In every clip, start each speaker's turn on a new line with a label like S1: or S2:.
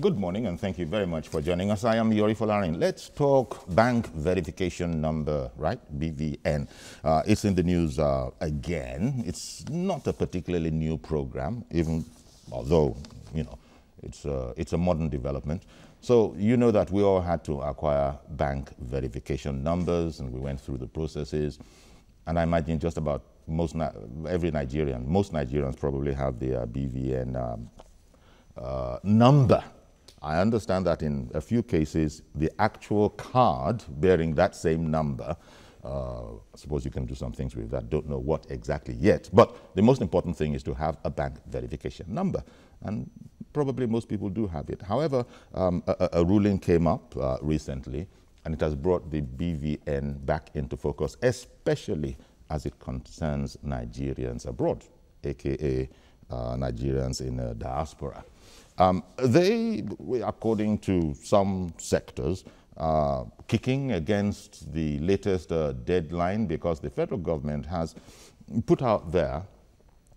S1: Good morning, and thank you very much for joining us. I am Yori Folarin. Let's talk bank verification number, right? BVN. It's in the news again. It's not a particularly new program, even although, you know, it's a modern development. So you know that we all had to acquire bank verification numbers, and we went through the processes. And I imagine just about most Nigerians probably have their BVN number. I understand that in a few cases, the actual card bearing that same number, I suppose you can do some things with that, don't know what exactly yet. But the most important thing is to have a bank verification number. And probably most people do have it. However, a ruling came up recently, and it has brought the BVN back into focus, especially as it concerns Nigerians abroad, aka Nigerians in diaspora. They, according to some sectors, kicking against the latest deadline because the federal government has put out there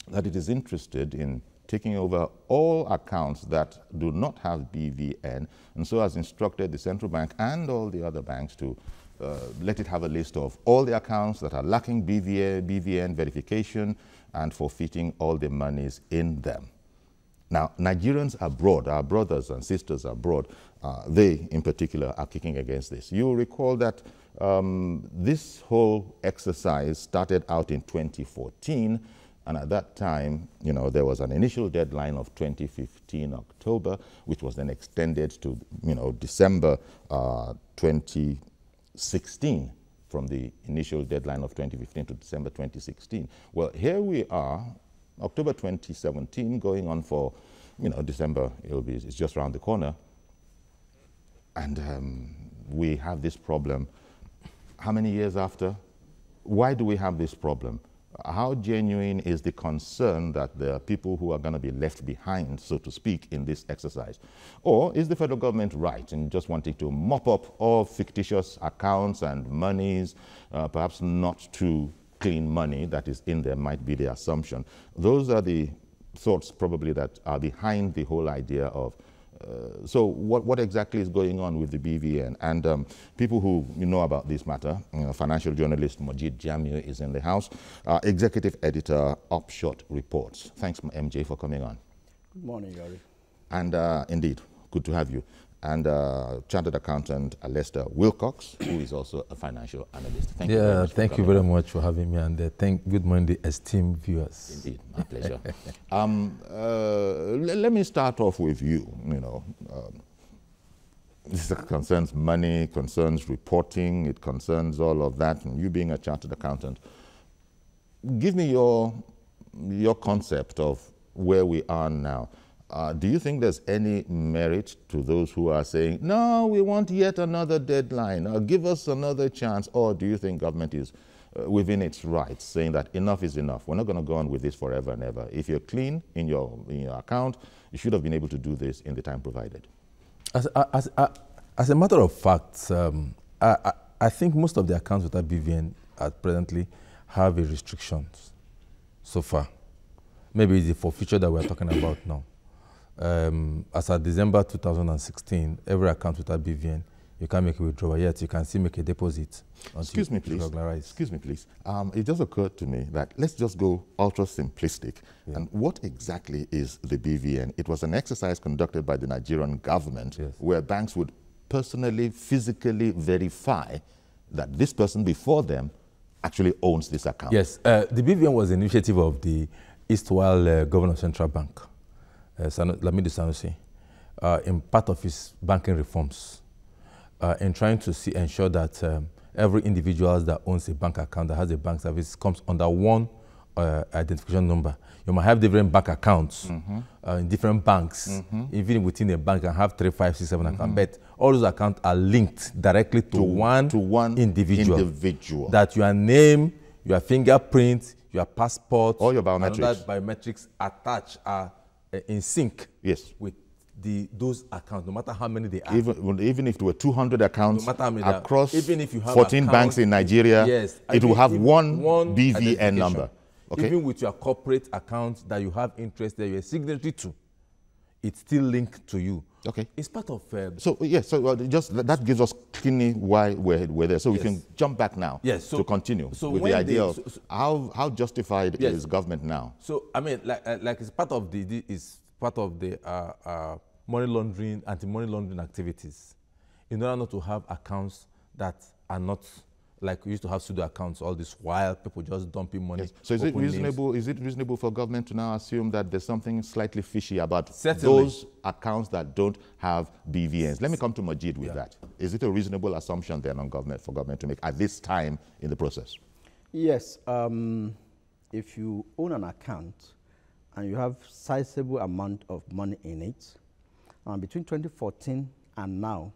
S1: that it is interested in taking over all accounts that do not have BVN, and so has instructed the central bank and all the other banks to let it have a list of all the accounts that are lacking BVN verification and forfeiting all the monies in them. Now, Nigerians abroad, our brothers and sisters abroad, they in particular are kicking against this. You'll recall that this whole exercise started out in 2014, and at that time, you know, there was an initial deadline of 2015 October, which was then extended to, you know, December 2016, from the initial deadline of 2015 to December 2016. Well, here we are, October 2017, going on for, you know, December, it's just around the corner. And we have this problem. How many years after? Why do we have this problem? How genuine is the concern that there are people who are going to be left behind, so to speak, in this exercise? Or is the federal government right in just wanting to mop up all fictitious accounts and monies, perhaps not too clean money that is in there, might be the assumption? Those are the thoughts probably that are behind the whole idea of so what exactly is going on with the BVN? And people who know about this matter, financial journalist Majid Jamil is in the house, executive editor, Upshot Reports. Thanks, MJ, for coming on.
S2: Good morning, Yori.
S1: And indeed, good to have you. And chartered accountant Lester Wilcox, who is also a financial analyst. Thank you very much.
S3: Thank you very much for having me, and good morning, the esteemed viewers.
S1: Indeed, my pleasure. Let me start off with you. You know, this concerns money, concerns reporting, it concerns all of that. And you being a chartered accountant, give me your concept of where we are now. Do you think there's any merit to those who are saying, no, we want yet another deadline, or give us another chance? Or do you think government is within its rights, saying that enough is enough? We're not going to go on with this forever and ever. If you're clean in your account, you should have been able to do this in the time provided.
S3: As a matter of fact, I think most of the accounts without BVN presently have a restrictions so far. Maybe it's the forfeiture that we're talking about now. As of December 2016, every account without BVN, you can't make a withdrawal yet. You can still make a deposit.
S1: Excuse me, please. It just occurred to me that let's just go ultra simplistic. Yeah. And what exactly is the BVN? It was an exercise conducted by the Nigerian government, yes, where banks would personally, physically verify that this person before them actually owns this account.
S3: Yes, the BVN was an initiative of the Eastwell Governor of Central Bank, Lamido Sanusi, in part of his banking reforms, in trying to ensure that every individual that owns a bank account that has a bank service comes under one identification number. You might have different bank accounts in different banks, even within a bank, you can have 3, 5, 6, 7 accounts, but all those accounts are linked directly to one individual. That your name, your fingerprint, your passport,
S1: all your biometrics,
S3: and that biometrics attached are in sync,
S1: yes,
S3: with those accounts, no matter how many they are.
S1: Even if there were 200 accounts across
S3: even if you have
S1: 14 banks in Nigeria,
S3: yes,
S1: it will have one BVN number.
S3: Okay. Even with your corporate account that you have interest that you're signatory to, it's still linked to you.
S1: Okay.
S3: It's part of...
S1: so, yes, so just that gives us clearly why we're there. So we can jump back now to continue with the idea of how justified is government now?
S3: So, I mean, like it's part of the money laundering, anti-money laundering activities, in order not to have accounts that are not, like we used to have pseudo accounts all this while, people just dumping money. Yes.
S1: So is it reasonable for government to now assume that there's something slightly fishy about those accounts that don't have BVNs? Let me come to Majid with that. Is it a reasonable assumption then on government to make at this time in the process?
S2: Yes. If you own an account and you have sizable amount of money in it, between 2014 and now,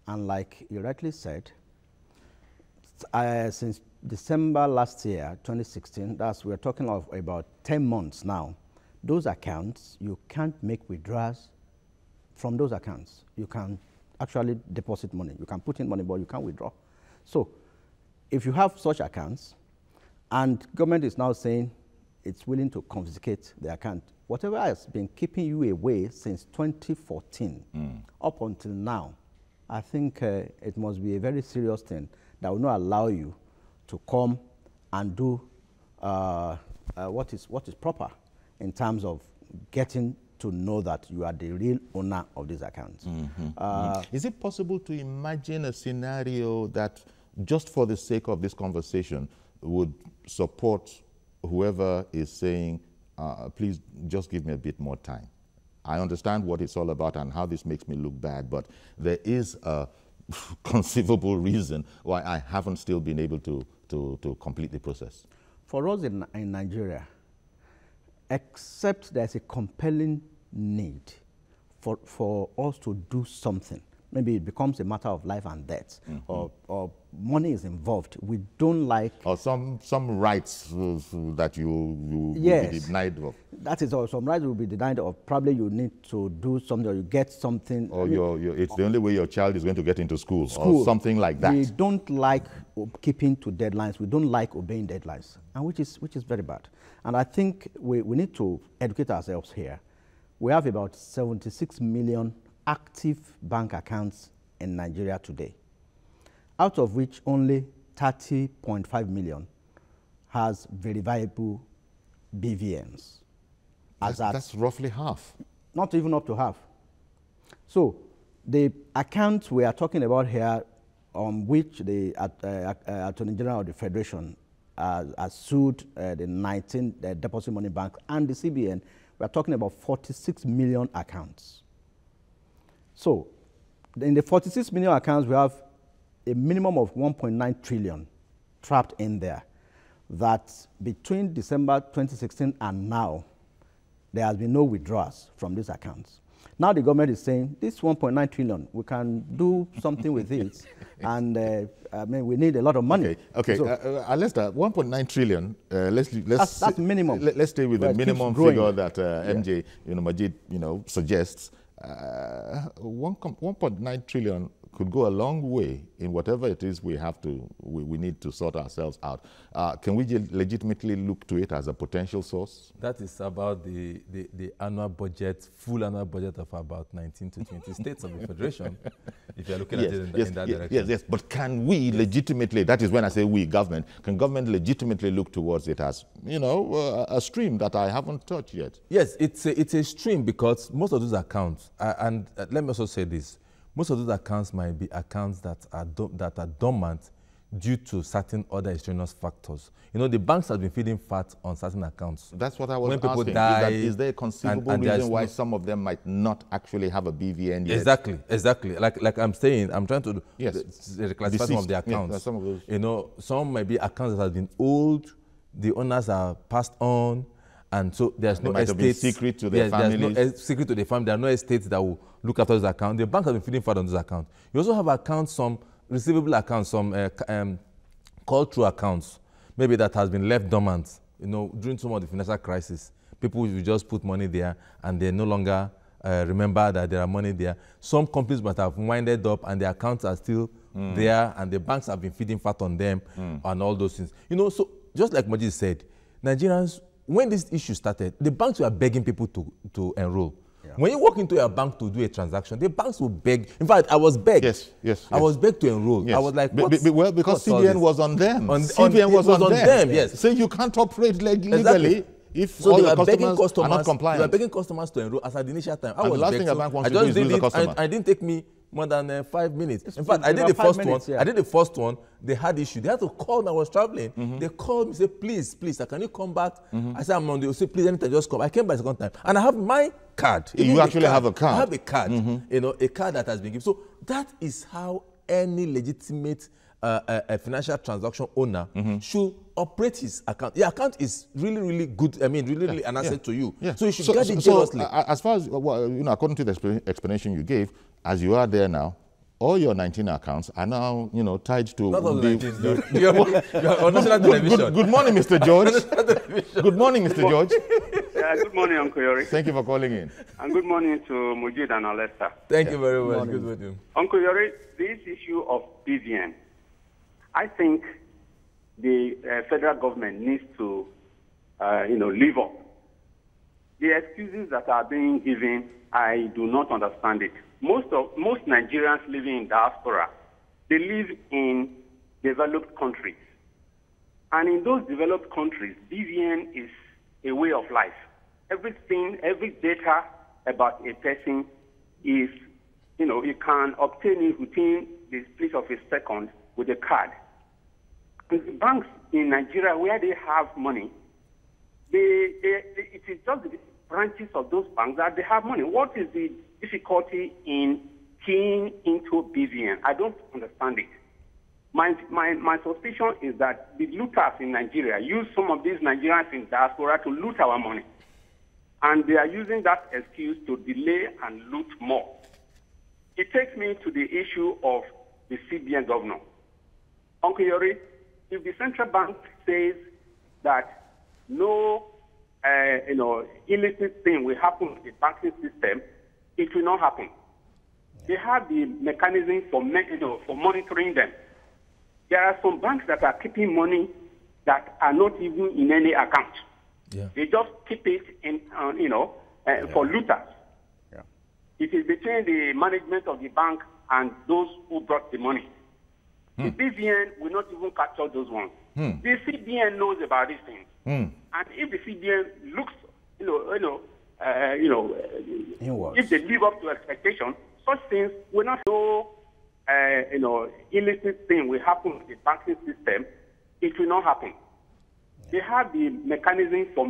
S2: and like you rightly said, since December last year, 2016, we're talking of about 10 months now, those accounts, you can't make withdrawals from those accounts. You can actually deposit money. You can put in money, but you can't withdraw. So if you have such accounts, and government is now saying it's willing to confiscate the account, whatever has been keeping you away since 2014 up until now, I think it must be a very serious thing that will not allow you to come and do what is proper in terms of getting to know that you are the real owner of these accounts.
S1: Is it possible to imagine a scenario that, just for the sake of this conversation, would support whoever is saying, please just give me a bit more time? I understand what it's all about and how this makes me look bad, but there is a conceivable reason why I haven't still been able to complete the process.
S2: For us in Nigeria, except there's a compelling need for us to do something, maybe it becomes a matter of life and death, or money is involved, we don't like...
S1: Or some rights that you will be denied of.
S2: That is all. Some rights will be denied of. Probably you need to do something, or you get something.
S1: Or it's the only way your child is going to get into school, or something like that.
S2: We don't like keeping to deadlines. We don't like obeying deadlines, and which is very bad. And I think we need to educate ourselves here. We have about 76 million active bank accounts in Nigeria today, out of which only 30.5 million has verifiable BVNs.
S1: That's roughly half.
S2: Not even up to half. So the accounts we are talking about here, on which the Attorney General of the Federation has sued the 19 deposit money banks and the CBN, we are talking about 46 million accounts. So in the 46 million accounts, we have a minimum of 1.9 trillion trapped in there, that between December 2016 and now, there has been no withdrawals from these accounts. Now the government is saying, this 1.9 trillion, we can do something with it, and I mean, we need a lot of money.
S1: Okay, so, let's start. 1.9 trillion,
S2: that's minimum.
S1: Let's stay with the minimum figure that MJ, Majid, suggests. 1.9 trillion could go a long way in whatever it is we need to sort ourselves out. Can we legitimately look to it as a potential source?
S3: That is about the annual budget, full annual budget of about 19 to 20 states of the Federation, if you're looking at it in that direction.
S1: Yes, but can we legitimately, that is when I say we, government, can government legitimately look towards it as, a stream that I haven't touched yet?
S3: Yes, it's a stream, because most of those accounts, and let me also say this, most of those accounts might be accounts that are dormant due to certain other extraneous factors. The banks have been feeding fat on certain accounts.
S1: That's what I was asking. Is there a conceivable reason why some of them might not actually have a BVN yet?
S3: Exactly. Like I'm saying, I'm trying to reclassify some of the accounts.
S1: Some of those.
S3: Some might be accounts that have been old, the owners are passed on, and so there's no estates.
S1: Secret to their families.
S3: There's no secret to the family. There are no estates that will look after those accounts. The bank has been feeding fat on those accounts. You also have accounts, some receivable accounts, some call-through accounts, maybe that has been left dormant. During some of the financial crisis, people will just put money there and they no longer remember that there are money there. Some companies might have winded up and the accounts are still there, and the banks have been feeding fat on them and all those things. So just like Majid said, Nigerians, when this issue started, the banks were begging people to enroll.
S2: Yeah.
S3: When you walk into a bank to do a transaction, the banks will beg. In fact, I was begged.
S1: Yes.
S3: I was begged to enroll.
S1: Yes.
S3: I was like,
S1: well, because CBN was on them. CBN was on them.
S3: Yes.
S1: So you can't operate legally.
S3: Exactly.
S1: If
S3: so
S1: all
S3: they
S1: your
S3: were begging
S1: customers are not compliant.
S3: They were begging customers to enroll as at the initial time. I
S1: and
S3: was
S1: the last
S3: begged,
S1: thing a bank wants
S3: I
S1: to do
S3: just
S1: is lose the customer.
S3: I didn't take me more than 5 minutes. In fact,
S2: I did the
S3: first one. They had issue. They had to call me. I was traveling. They called me, say, please, can you come back? I said, I'm on the. Say, please, anytime, just come. I came by the second time, and I have my card.
S1: You actually have a card.
S3: I have a card. You know, a card that has been given. So that is how any legitimate a financial transaction owner should operate his account. Your account is really good. I mean, really an asset to you.
S1: Yeah.
S3: So you should guard it jealously.
S1: As far as according to the explanation you gave, as you are there now, all your 19 accounts are now, tied to.
S3: Not all the 19. You're on national television.
S1: Good morning, Mr. George. Good morning, Mr. George.
S4: Yeah, good morning, Uncle Yori.
S1: Thank you for calling in.
S4: And good morning to Mujid and Alesta.
S3: Thank you very much. Good morning.
S4: Uncle Yori, this issue of BVN, I think the federal government needs to, live up. The excuses that are being given, I do not understand it. Most Nigerians living in diaspora, they live in developed countries. And in those developed countries, BVN is a way of life. Everything, every data about a person is, you can obtain it within the split of a second with a card. And the banks in Nigeria, where they have money, it is just the branches of those banks that they have money. What is the difficulty in keying into BVN? I don't understand it. My suspicion is that the looters in Nigeria use some of these Nigerians in diaspora to loot our money. And they are using that excuse to delay and loot more. It takes me to the issue of the CBN governor. Uncle Yori, if the central bank says that no illicit thing will happen in the banking system, it will not happen. They have the mechanism for monitoring them. There are some banks that are keeping money that are not even in any account.
S3: Yeah.
S4: They just keep it in, for looters.
S2: Yeah.
S4: It is between the management of the bank and those who brought the money. The BVN will not even capture those ones. The CBN knows about these things. And if the CBN looks, if they live up to expectation, such things will not illicit thing will happen in the banking system. It will not happen. They have the mechanism for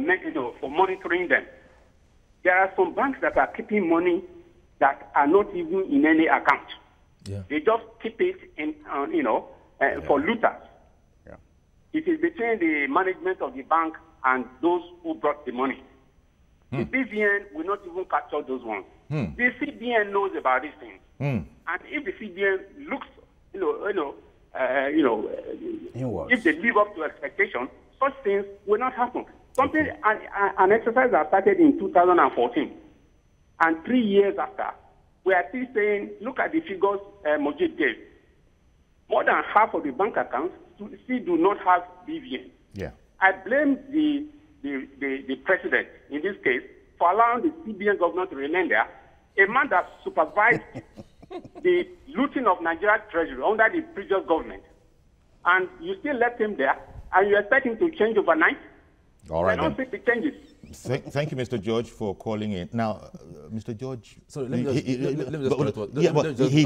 S4: monitoring them. There are some banks that are keeping money that are not even in any account.
S3: Yeah.
S4: They just keep it in, for looters.
S2: Yeah.
S4: It is between the management of the bank and those who brought the money. The BVN will not even capture those ones. The CBN knows about these things. And if the CBN looks, if they live up to expectation, such things will not happen. An exercise that started in 2014, and 3 years after, we are still saying, look at the figures Mojid gave. More than half of the bank accounts still do not have BVN.
S1: Yeah.
S4: I blame the president, in this case, for allowing the CBN governor to remain there, a man that supervised the looting of Nigeria's treasury under the previous government. And you still left him there, and you expect him to change overnight?
S1: All right.
S4: I don't think the changes.
S1: Thank you, Mr. George, for calling in. Now, Mr. George,
S3: sorry, let me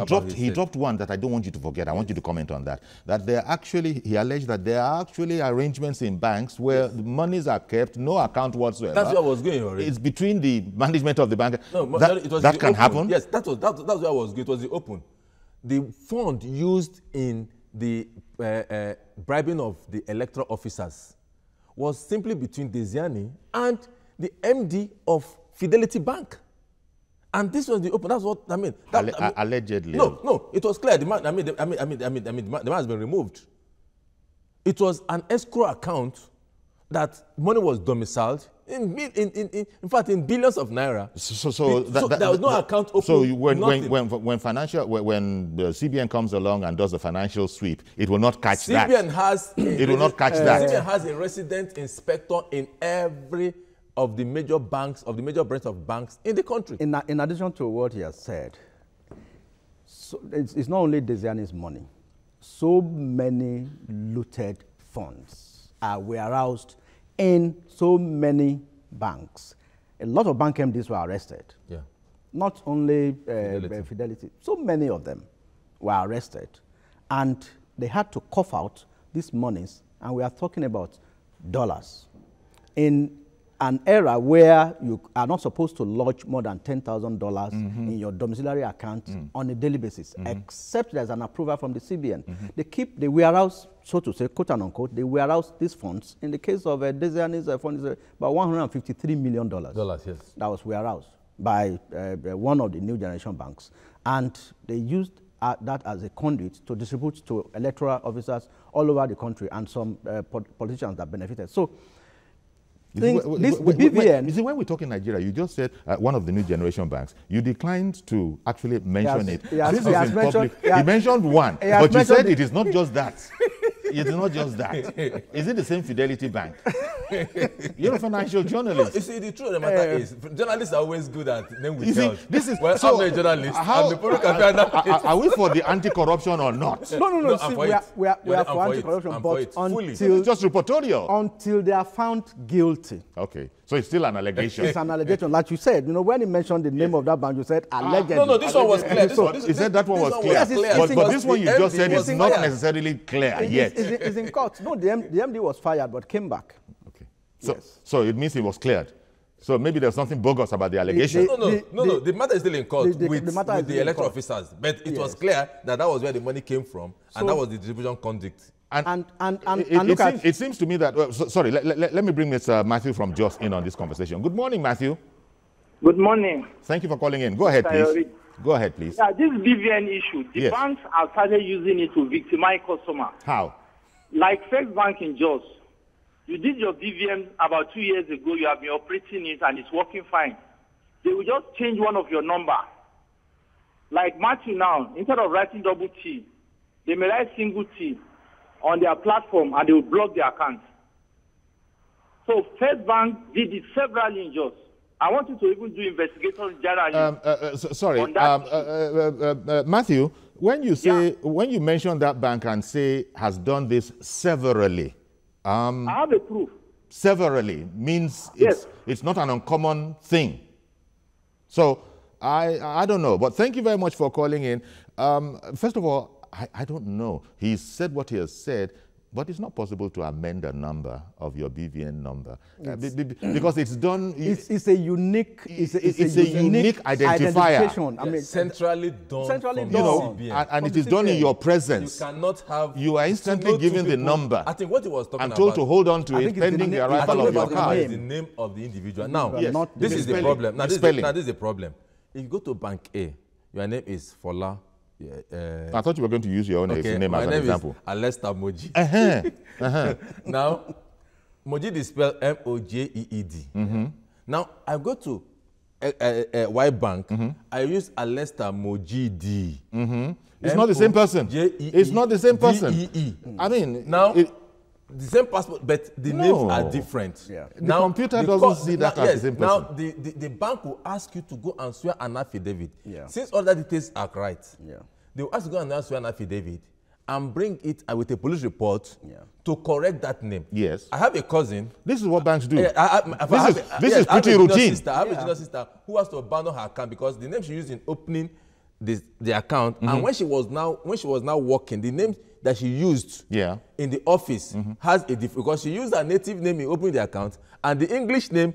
S3: just
S1: he dropped one that I don't want you to forget. I want you to comment on that. That he alleged that there are actually arrangements in banks where the monies are kept, no account whatsoever.
S3: That's where I was going already.
S1: It's between the management of the bank.
S3: No,
S1: that can happen.
S3: Yes, that's where I was going. It was the open. The fund used in the bribing of the electoral officers was simply between Desiani and the MD of Fidelity Bank. And this was the open. That's what I mean.
S1: Allegedly.
S3: No, it was clear. The man has been removed. It was an escrow account that money was domiciled in fact in billions of naira. So there was no account open.
S1: So when the CBN comes along and does the financial sweep, it will not catch that.
S3: It will not catch that.
S1: CBN
S3: has a resident inspector in every of the major banks, of the major branches of banks in the country.
S2: In addition to what he has said, so it's not only Desiani's money. So many looted funds are warehoused in so many banks. A lot of bank MDs were arrested.
S3: Yeah.
S2: Not only Fidelity, so many of them were arrested. And they had to cough out these monies, and we are talking about dollars. In an era where you are not supposed to lodge more than $10,000 in your domiciliary account on a daily basis, except there's an approval from the CBN. They warehouse, so to say, quote and unquote, they warehouse these funds. In the case of Desiani's fund, is about $153 million.
S3: Yes.
S2: That was warehoused by one of the new generation banks. And they used that as a conduit to distribute to electoral officers all over the country and some politicians that benefited. So, BVN.
S1: You see, when we talk in Nigeria, you just said one of the new generation banks. You declined to actually mention it. This is in public. He mentioned one, but you said it is not just that. It is not just that. Is it the same Fidelity Bank? You're a financial journalist.
S3: You see, the truth of the matter is, journalists are always good at name with
S1: See, this is
S3: well,
S1: so,
S3: I'm a journalist.
S1: Are we for the anti-corruption or not?
S2: No. See, we are for anti-corruption, but until
S1: just reportorial.
S2: Until they are found guilty.
S1: Okay, so it's still an allegation.
S2: It's an allegation, like you said. You know, when you mentioned the name of that bank, you said allegedly.
S3: No, this one was clear.
S1: He said that one was clear. But this one you just said is not necessarily clear yet.
S2: It's in court. No, the MD was fired but came back.
S1: Okay. So it means he was cleared. So maybe there's something bogus about the allegation.
S3: No. The matter is still in court with the electoral officers. But it was clear that that was where the money came from, and that was the distribution conduct.
S1: It seems to me that, sorry, let me bring Mr. Matthew from Jos in on this conversation. Good morning, Matthew.
S5: Good morning.
S1: Thank you for calling in. Go ahead, please. Go ahead, please.
S5: Yeah, this BVN issue, the banks have started using it to victimize customers.
S1: How?
S5: Like First Bank in Jos. You did your BVN about 2 years ago. You have been operating it, and it's working fine. They will just change one of your number. Like Matthew now, instead of writing double T, they may write single T on their platform, and they will block their account. So First Bank did it severally in Jos. I want you to even do investigation journalism.
S1: Sorry, Matthew, when you say when you mention that bank and say has done this severally,
S5: I have a proof.
S1: Severally means it's not an uncommon thing. So I don't know, but thank you very much for calling in. First of all, I don't know. He said what he has said, but it's not possible to amend a number of your BVN number because it's done.
S2: It's a unique. It's
S1: a unique identifier.
S2: I mean,
S3: centrally done.
S1: You know, and it is done in your presence.
S3: You cannot have.
S1: You are instantly given the number.
S3: I think what he was talking about.
S1: And told to hold on to it pending the arrival of your card.
S3: Is the name of the individual. Now, this is the problem. Now, this is the problem. If you go to Bank A, your name is Fola.
S1: I thought you were going to use your own name as an example.
S3: Alesta Moji. Now, Mojid is spelled M-O-J-E-E-D. Now, I go to Y Bank. I use Alesta Mojidi.
S1: It's not the same person. It's not the same person. I mean,
S3: now, the same passport, but the names are different.
S1: Yeah. The computer doesn't see that as the same person.
S3: Now, the bank will ask you to go and swear an affidavit. Since all the details are right, they will ask you to go and swear an affidavit and bring it with a police report to correct that name.
S1: Yes.
S3: I have a cousin.
S1: This is what banks do.
S3: This
S1: is pretty routine.
S3: I have a junior sister who has to abandon her account because the name she used in opening the account, and when she was now working, the name that she used in the office has a different, because she used her native name in opening the account and the English name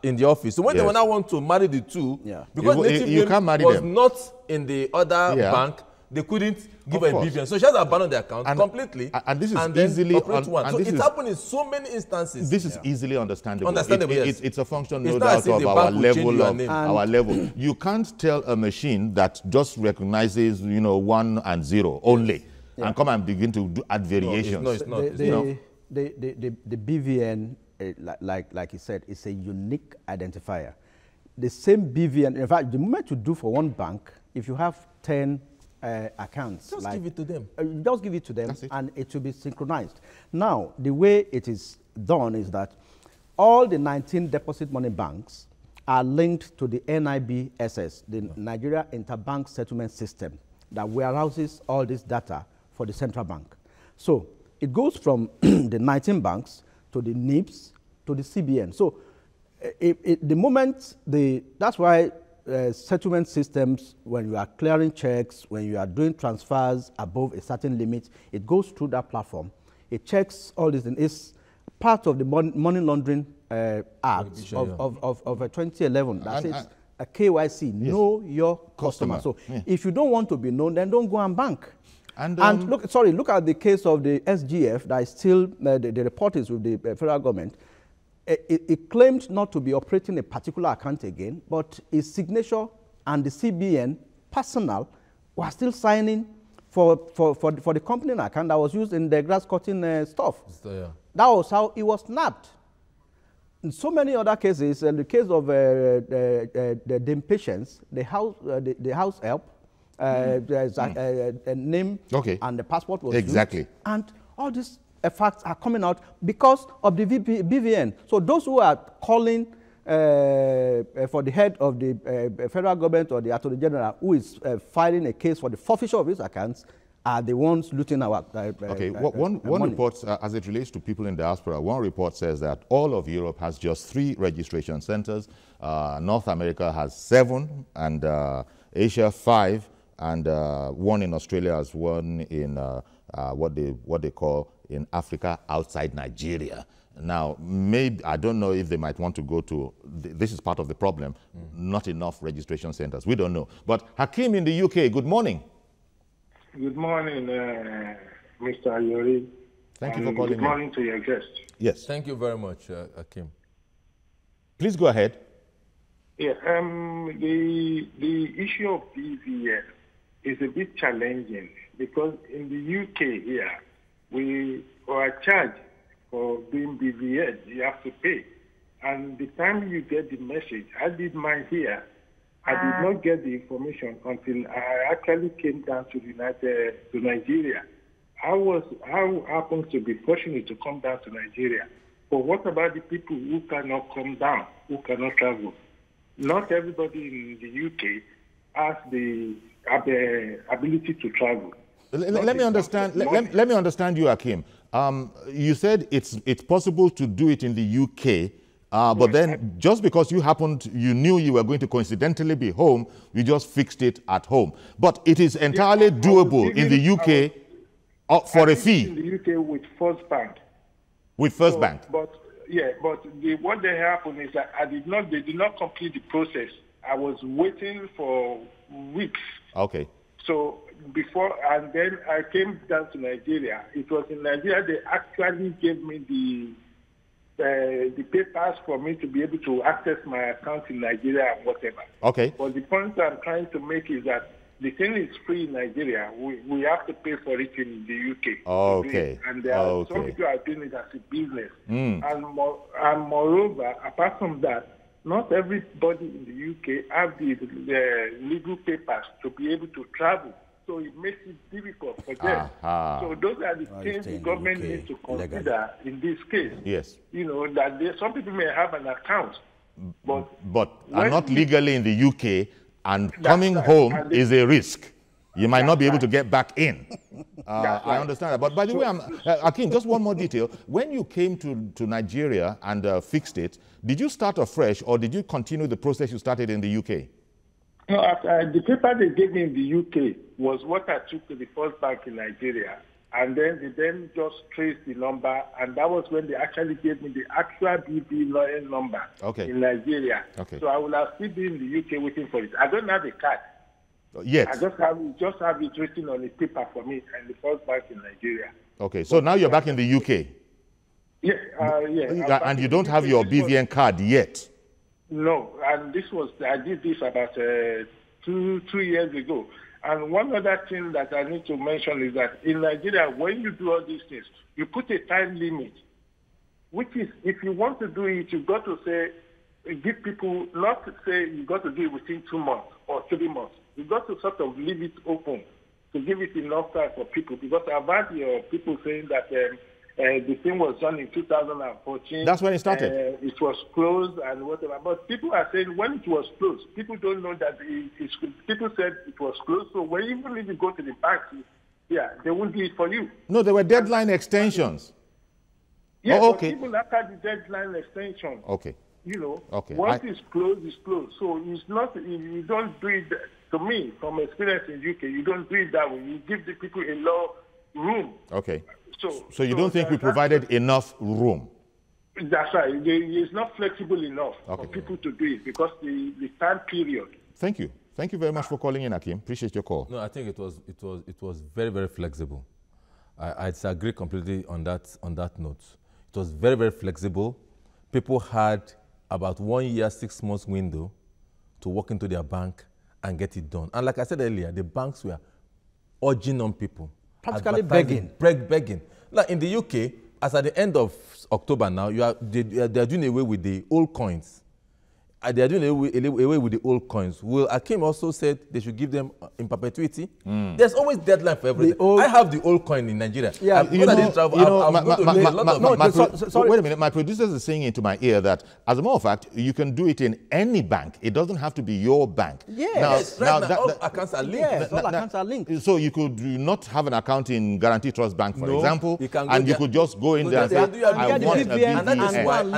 S3: in the office. So when they now want to marry the two, because native name was not in the other bank, they couldn't give her a BVN. So she has abandoned the account completely.
S1: And this is easily
S3: so it happened in so many instances.
S1: This is easily understandable.
S3: Yes.
S1: It's a function, no doubt, of our level. You can't tell a machine that just recognizes, 1 and 0 only, and come and begin to add variations.
S3: No, it's not.
S2: The BVN, like he said, is a unique identifier. The same BVN, in fact, the moment you do for one bank, if you have 10 accounts,
S3: just give it to them.
S2: Just give it to them, and it will be synchronized. Now, the way it is done is that all the 19 deposit money banks are linked to the NIBSS, the Nigeria Interbank Settlement System, that warehouses all this data for the central bank. So it goes from the 19 banks to the NIBS to the CBN. So the moment that's why settlement systems, when you are clearing checks, when you are doing transfers above a certain limit, it goes through that platform. It checks all this, and it's part of the money laundering Act of 2011. That says a KYC, yes. Know your customer. So if you don't want to be known, then don't go and bank. And look at the case of the SGF that is still, the report is with the federal government. It claimed not to be operating a particular account again, but its signature and the CBN personnel were still signing for the company account that was used in the grass cutting stuff. So, yeah. That was how it was snapped. In so many other cases, in the case of the impatience, the house help, there's a name and the passport was used. And all these facts are coming out because of the BVN. So those who are calling for the head of the federal government or the Attorney General who is filing a case for the forfeiture of his accounts are the ones looting our
S1: one report, as it relates to people in diaspora, one report says that all of Europe has just 3 registration centers. North America has 7, and Asia 5, and one in Australia has one in what they call in Africa outside Nigeria. Now, maybe, I don't know if they might want to go to, this is part of the problem, not enough registration centers. We don't know. But Hakeem in the UK, good morning.
S6: Good morning, Mr. Ayori.
S1: Thank you for calling.
S6: Good morning to your guest.
S1: Yes.
S3: Thank you very much, Hakeem.
S1: Please go ahead.
S6: Yeah, the issue of BVN is a bit challenging because in the UK here, we are charged for doing BVN. You have to pay. And the time you get the message, I did mine here. I did not get the information until I actually came down to Nigeria. I happened to be fortunate to come down to Nigeria. But what about the people who cannot come down, who cannot travel? Not everybody in the UK has the ability to travel.
S1: Let me understand. Let me understand you, Hakeem. You said it's possible to do it in the UK. But then, just because you knew you were going to coincidentally be home, you just fixed it at home. But it is entirely doable in the UK for a fee.
S6: In the UK with First Bank.
S1: With First Bank.
S6: But what happened is that they did not complete the process. I was waiting for weeks.
S1: Okay.
S6: So and then I came down to Nigeria. It was in Nigeria they actually gave me the papers for me to be able to access my account in Nigeria and whatever.
S1: Okay.
S6: But the point I'm trying to make is that the thing is free in Nigeria. We have to pay for it in the UK.
S1: Okay.
S6: And some people are doing it as a business. And moreover, apart from that, not everybody in the UK have the legal papers to be able to travel. So it makes it difficult for them. So those are the things the government needs to consider in this case.
S1: Yes.
S6: You know, that some people may have an account, but
S1: are not legally in the UK, and coming home is a risk. You might not be able to get back in. I understand that. But by the way, Hakeem, just one more detail. When you came to Nigeria and fixed it, did you start afresh or did you continue the process you started in the UK?
S6: No, the paper they gave me in the UK was what I took to the First Bank in Nigeria. And then they just traced the number, and that was when they actually gave me the actual BVN number in Nigeria. Okay. So I will have still been in the UK waiting for it. I don't have a card.
S1: Yet.
S6: I just have it written on a paper for me and the First Bank in Nigeria.
S1: Okay, so now you're back in the UK?
S6: Yes, yeah.
S1: And you don't have your BVN card yet?
S6: No, and I did this about 2 years ago. And one other thing that I need to mention is that in Nigeria, when you do all these things, you put a time limit, which is, if you want to do it, you've got to say, give people, not to say you've got to do it within 2 months or 3 months. You've got to sort of leave it open to give it enough time for people, because I've heard people saying that the thing was done in 2014.
S1: That's when it started.
S6: It was closed and whatever. But people are saying when it was closed, people don't know that people said it was closed. So even if you go to the bank, they won't do it for you.
S1: No, there were deadline extensions.
S6: Yeah,
S1: oh, okay.
S6: But even after the deadline extension,
S1: okay.
S6: Okay. Once it's closed, it's closed. So it's not, you don't do it, to me, from experience in UK, you don't do it that way. You give the people a lot room.
S1: Okay. So you don't think we provided enough room?
S6: That's right. It's not flexible enough for people to do it because the time period.
S1: Thank you. Thank you very much for calling in, Akim. Appreciate your call.
S3: No, I think it was very, very flexible. I disagree completely on that note. It was very, very flexible. People had about 1 year, 6 months window to walk into their bank and get it done. And like I said earlier, the banks were urging on people.
S2: Practically begging.
S3: Begging. Like in the UK, as at the end of October now, they are doing away with the old coins. They are doing away with the old coins. Will Akim also said they should give them in perpetuity? There's always deadline for everything. I have the old coin in Nigeria. Yeah,
S1: wait a minute. My producers are saying into my ear that, as a matter of fact, you can do it in any bank. It doesn't have to be your bank.
S2: Yes.
S3: Now all accounts are linked.
S2: Yes, all accounts are linked.
S1: So you could not have an account in Guarantee Trust Bank, for example, and you could just go in there and say, I want a BVN.
S3: And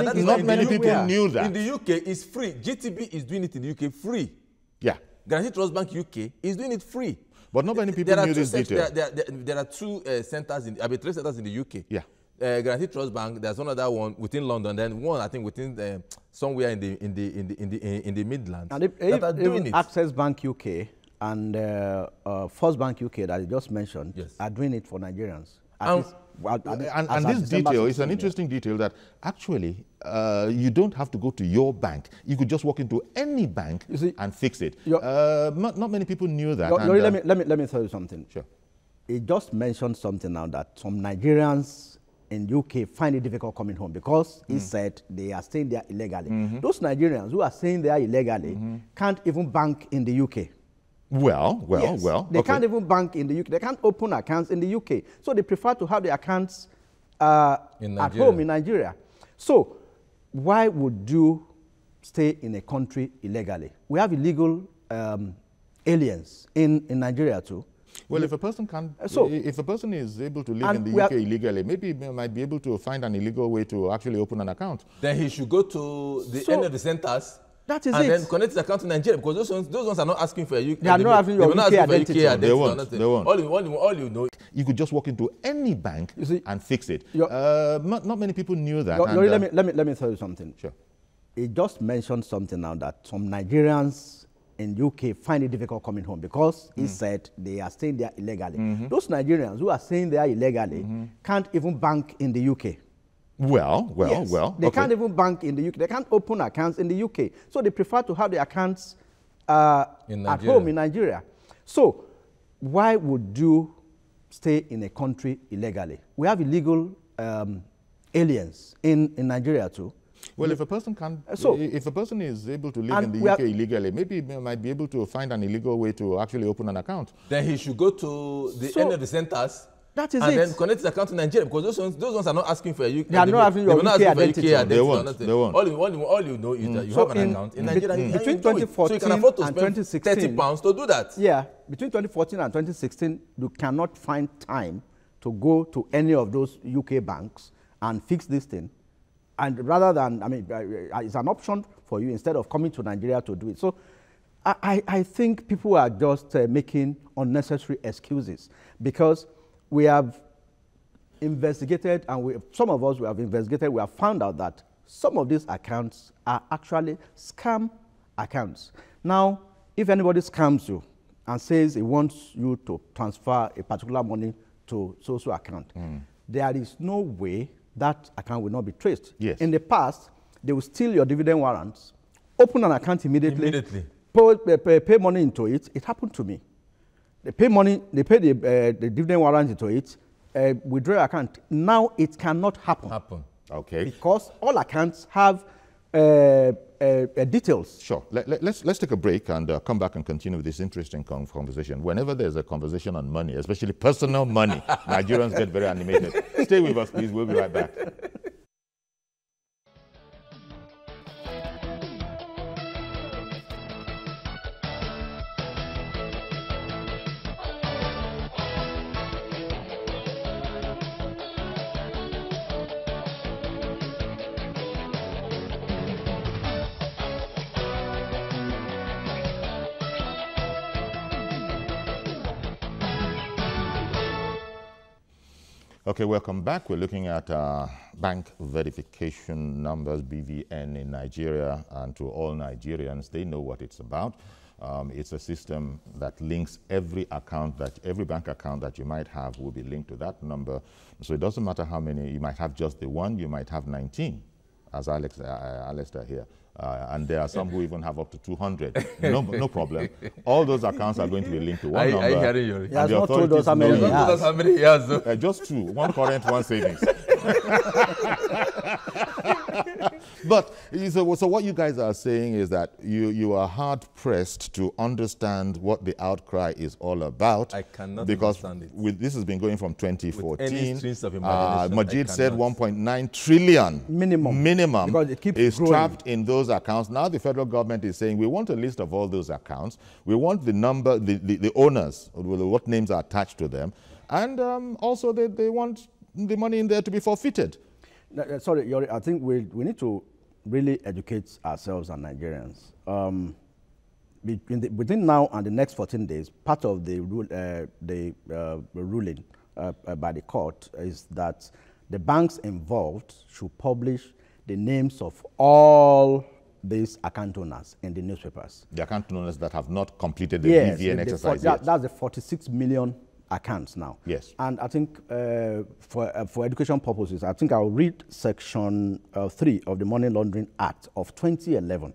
S3: that is
S1: not many people knew that.
S3: In the UK, it's free. GTB is doing it in the UK free.
S1: Yeah.
S3: Guarantee Trust Bank UK is doing it free.
S1: But not many people knew this detail.
S3: There are two centers, three centers in the UK.
S1: Yeah.
S3: Guarantee Trust Bank. There's another one within London. Then one, I think, within somewhere in the Midlands.
S2: And even Access Bank UK and First Bank UK that you just mentioned are doing it for Nigerians.
S1: And this detail is an interesting detail that actually you don't have to go to your bank. You could just walk into any bank and fix it. Not many people knew that.
S2: Let me tell you something.
S1: Sure.
S2: He just mentioned something now that some Nigerians in UK find it difficult coming home because he said they are staying there illegally. Those Nigerians who are staying there illegally can't even bank in the UK.
S1: Well.
S2: They can't even bank in the UK. They can't open accounts in the UK. So they prefer to have the accounts at home in Nigeria. So why would you stay in a country illegally? We have illegal aliens in Nigeria too.
S1: Well, if a person if a person is able to live in the UK illegally, maybe he might be able to find an illegal way to actually open an account.
S3: Then he should go to any of the centers.
S2: That is
S3: and then connect his account to Nigeria, because those ones are not asking for a UK.
S2: They are not having your UK identity.
S1: They won't.
S3: All you know.
S1: You could just walk into any bank and fix it. Not many people knew that.
S2: Let me tell you something.
S1: Sure.
S2: He just mentioned something now that some Nigerians in UK find it difficult coming home because he said they are staying there illegally. Those Nigerians who are staying there illegally can't even bank in the UK.
S1: Well.
S2: They can't even bank in the UK. They can't open accounts in the UK. So they prefer to have the accounts at home in Nigeria. So why would you stay in a country illegally? We have illegal aliens in Nigeria too.
S1: Well, if a person if a person is able to live in the UK illegally, maybe he might be able to find an illegal way to actually open an account.
S3: Then he should go to any of the centers.
S2: That is
S3: and then connect his account to Nigeria, because those ones are not asking for a UK.
S2: They are not having your UK identity.
S1: They won't.
S3: All you know is that you have an account in Nigeria.
S2: Between 2014
S3: so you can afford to
S2: and
S3: spend
S2: 2016,
S3: £30 to do that.
S2: Yeah, between 2014 and 2016, you cannot find time to go to any of those UK banks and fix this thing. And rather than, it's an option for you instead of coming to Nigeria to do it. So I think people are just making unnecessary excuses, because we have investigated, and some of us we have investigated, we have found out that some of these accounts are actually scam accounts. Now, if anybody scams you and says he wants you to transfer a particular money to social account, there is no way that account will not be traced.
S1: Yes.
S2: In the past, they will steal your dividend warrants, open an account immediately. Pay money into it. It happened to me. They pay money, they pay the dividend warrant into it, withdraw your account. Now it cannot happen.
S1: Okay.
S2: Because all accounts have details.
S1: Sure. Let's take a break and come back and continue this interesting conversation. Whenever there's a conversation on money, especially personal money, Nigerians get very animated. Stay with us, please. We'll be right back. Okay, welcome back. We're looking at bank verification numbers, BVN, in Nigeria, and to all Nigerians, they know what it's about. It's a system that links every bank account that you might have will be linked to that number. So it doesn't matter how many, you might have just the one, you might have 19, as Alistair here. And there are some who even have up to 200. No problem. All those accounts are going to be linked to one number.
S2: He has not told us how many he has.
S1: Just two. One current, one savings. But so what you guys are saying is that you are hard pressed to understand what the outcry is all about.
S3: I cannot
S1: because
S3: understand it.
S1: this has been going from 2014.
S3: With any strings of imagination,
S1: Majid said 1.9 trillion minimum
S2: because it keeps
S1: is
S2: growing.
S1: trapped in those accounts. Now the federal government is saying we want a list of all those accounts. We want the number, the owners, what names are attached to them, and also they want the money in there to be forfeited.
S2: Sorry, Yori, I think we need to really educate ourselves and Nigerians. Within now and the next 14 days, part of the ruling by the court is that the banks involved should publish the names of all these account owners in the newspapers.
S1: The account owners that have not completed the BVN exercise yet.
S2: That's the 46 million accounts now.
S1: Yes.
S2: And I think for education purposes, I think I'll read section 3 of the Money Laundering Act of 2011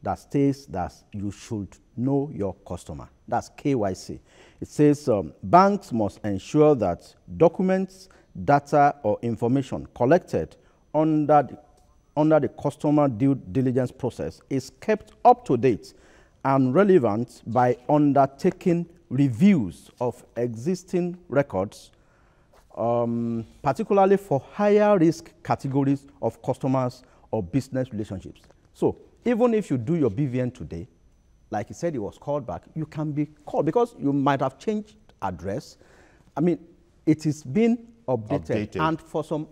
S2: that states that you should know your customer. That's KYC. It says banks must ensure that documents, data, or information collected under the customer due diligence process is kept up to date and relevant by undertaking reviews of existing records, particularly for higher risk categories of customers or business relationships. So even if you do your BVN today, like he said, it was called back, you can be called because you might have changed address. I mean, it is been updated. And for some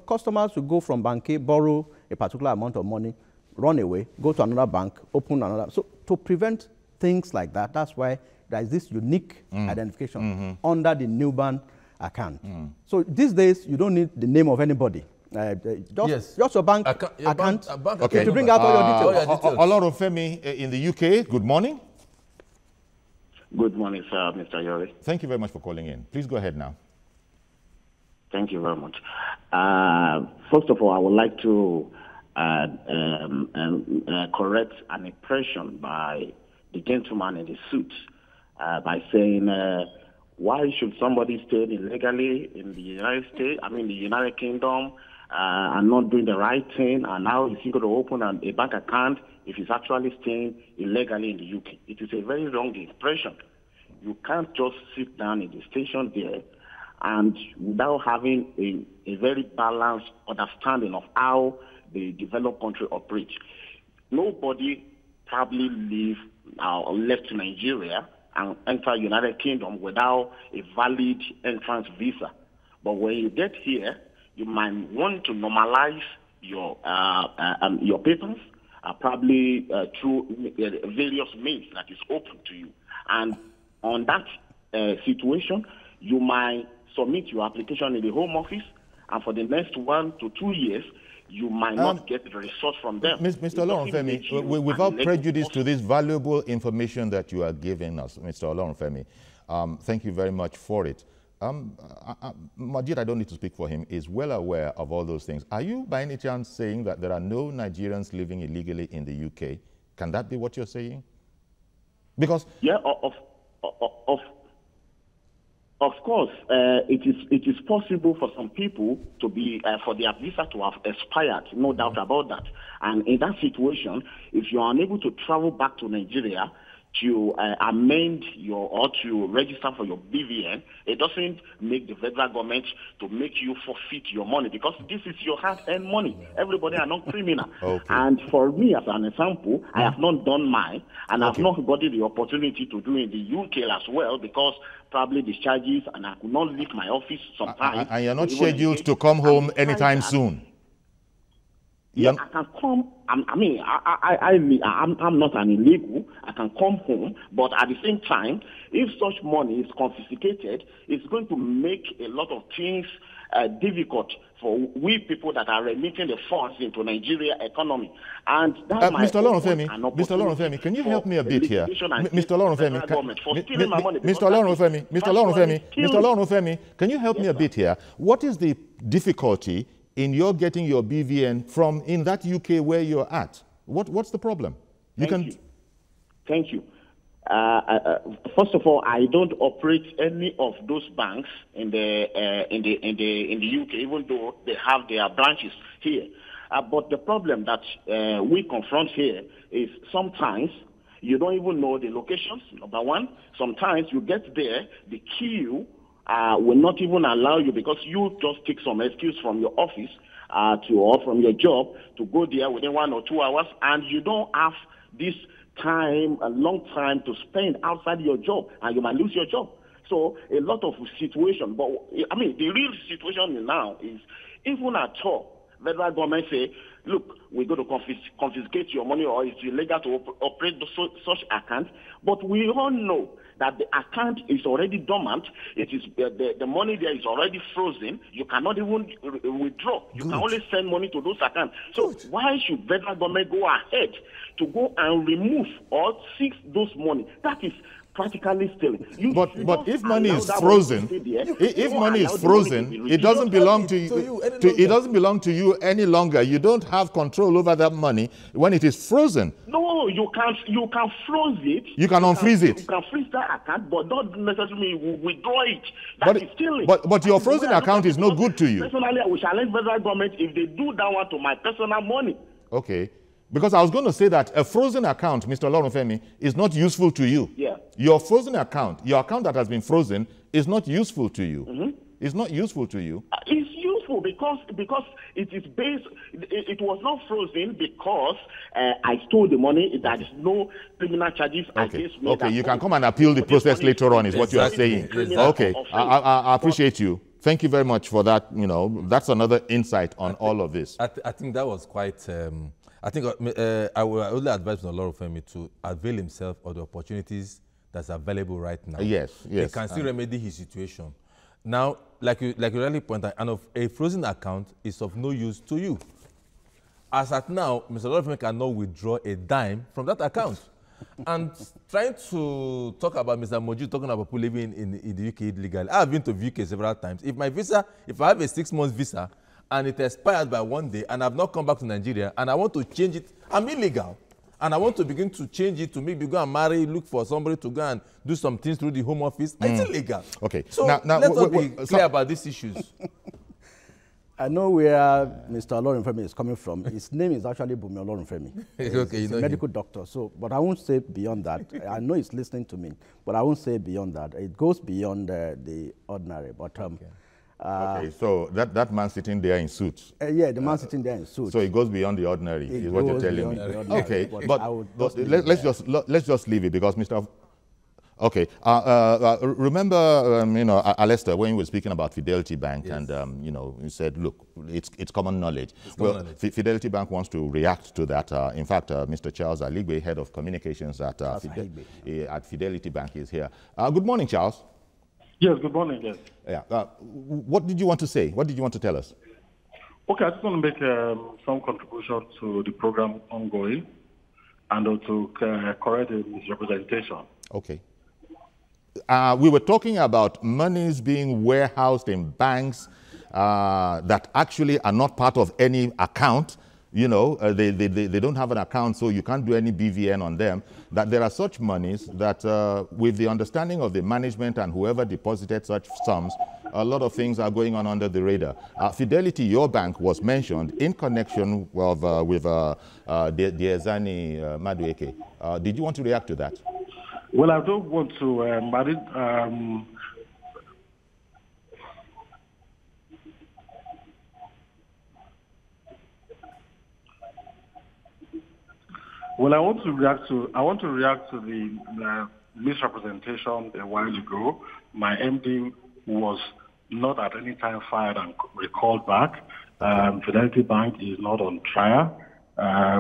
S2: customers will go from bank A, borrow a particular amount of money, run away, go to another bank, open another. So to prevent things like that, that's why there is this unique identification under the Nubank account. So these days, you don't need the name of anybody. Just your bank account to bring out all your details.
S1: Olorunfemi in the UK, good morning.
S7: Good morning, sir, Mr. Yori.
S1: Thank you very much for calling in. Please go ahead now.
S7: Thank you very much. First of all, I would like to correct an impression by the gentleman in the suit by saying, why should somebody stay illegally in the United Kingdom, and not doing the right thing, and now is he going to open a bank account if he's actually staying illegally in the UK? It is a very wrong impression. You can't just sit down in the station there and without having a very balanced understanding of how the developed country operates. Nobody probably left Nigeria and enter United Kingdom without a valid entrance visa. But when you get here, you might want to normalize your papers, probably through various means that is open to you. And on that situation, you might submit your application in the Home Office, and for the next 1 to 2 years, you might not get the results from them.
S1: Mr. Olorunfemi, without prejudice to this valuable information that you are giving us, Mr. Olorunfemi, thank you very much for it. Majid, I don't need to speak for him, is well aware of all those things. Are you by any chance saying that there are no Nigerians living illegally in the UK? Can that be what you're saying? Because...
S7: Yeah, Of course, it is possible for some people to be for their visa to have expired, no doubt about that. And in that situation, if you are unable to travel back to Nigeria to amend or to register for your BVN, it doesn't make the federal government to make you forfeit your money, because this is your hard-earned money. Everybody are not criminal. Okay. And for me, as an example, I have not done mine, and I've not gotten the opportunity to do in the UK as well, because probably the charges, and I could not leave my office sometimes.
S1: And you're not scheduled to come home anytime soon?
S7: Yeah, I can come. I'm not an illegal. I can come home, but at the same time, if such money is confiscated, it's going to make a lot of things difficult for we people that are remitting the funds into Nigeria economy. And that's
S1: Mr. Olorunfemi, can you help me a bit here? Mr. Olorunfemi, can you help me a bit here? What is the difficulty in your getting your BVN from in that UK where you're at? What's the problem?
S7: Thank you. First of all, I don't operate any of those banks in the UK, even though they have their branches here. But the problem that we confront here is sometimes you don't even know the locations, number one. Sometimes you get there, the queue will not even allow you, because you just take some excuse from your office or from your job to go there within 1 or 2 hours, and you don't have this time, a long time to spend outside your job, and you might lose your job. So a lot of situation, but I mean, the real situation now is, even at all, federal government say, look, we're going to confiscate your money, or it's illegal to operate such account, but we all know that the account is already dormant. It is the money there is already frozen. You cannot even withdraw. You can only send money to those accounts. So why should federal government go ahead to go and remove or seize those money? That is practically stealing. But
S1: if money is frozen, it doesn't belong to you. It doesn't belong to you any longer. You don't have control over that money when it is frozen.
S7: No, you can freeze it.
S1: You can unfreeze it.
S7: You can freeze that account, but don't necessarily withdraw it. That is stealing.
S1: But your frozen account is no good to you.
S7: Personally, I will challenge federal government if they do that one to my personal money.
S1: Okay. Because I was going to say that a frozen account, Mr. Olorunfemi, is not useful to you.
S7: Yeah.
S1: Your frozen account, your account that has been frozen, is not useful to you. Mm-hmm. It's not useful to you.
S7: It's useful because it is based. It was not frozen because I stole the money. There is no criminal charges against me.
S1: Okay, you can come and appeal the process later on, is what you are saying. Okay, I appreciate you. Thank you very much for that. You know, that's another insight on all of this.
S3: I think that was quite. I think I would only advise Mr. Olorunfemi to avail himself of the opportunities that's available right now.
S1: Yes.
S3: He can still remedy his situation. Now, like you rightly pointed out, a frozen account is of no use to you. As at now, Mr. Olorunfemi cannot withdraw a dime from that account. And trying to talk about Mr. Moju talking about people living in the UK illegally. I've been to the UK several times. If I have a 6-month visa, and it expired by one day, and I've not come back to Nigeria, and I want to change it, I'm illegal. And I want to begin to change it to maybe go and marry, look for somebody to go and do some things through the Home Office. It's illegal.
S1: Okay.
S3: So let's be clear about these issues.
S2: I know where Mr. Olorunfemi is coming from. His name is actually Bumi Olorunfemi. He's a medical doctor. So, but I won't say beyond that. I know he's listening to me, but I won't say beyond that. It goes beyond the ordinary. But
S1: okay, so that man sitting there in suits.
S2: Yeah, the man sitting there in suits.
S1: So it goes beyond the ordinary, is what you're telling me. Okay, but let's just leave it, because Mr. Okay, remember, Alistair, when you were speaking about Fidelity Bank, yes. And you said, look, it's common knowledge. Fidelity Bank wants to react to that. In fact, Mr. Charles Aligbe, head of communications at Fidelity Bank, is here. Good morning, Charles.
S6: Yes, good morning, yes.
S1: Yeah. What did you want to say? What did you want to tell us?
S6: Okay, I just want to make some contribution to the program ongoing and also correct the misrepresentation.
S1: Okay. We were talking about monies being warehoused in banks that actually are not part of any account. you know, they don't have an account, so you can't do any BVN on them, that there are such monies that with the understanding of the management and whoever deposited such sums, a lot of things are going on under the radar. Fidelity, your bank, was mentioned in connection with Diezani Madueke. Did you want to react to that?
S6: Well, I don't want to, well, I want to react to the misrepresentation a while ago. My MD was not at any time fired and recalled back. Fidelity Bank is not on trial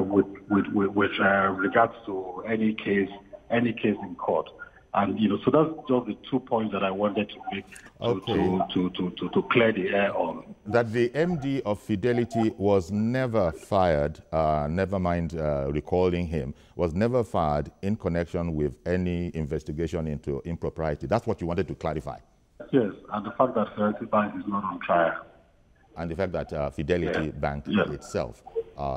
S6: with regards to any case in court. And so that's just the 2 points that I wanted to make to clear the air on.
S1: That the MD of Fidelity was never fired, never mind recalling him, was never fired in connection with any investigation into impropriety. That's what you wanted to clarify.
S6: Yes, and the fact that Fidelity Bank is not on trial.
S1: And the fact that Fidelity Bank itself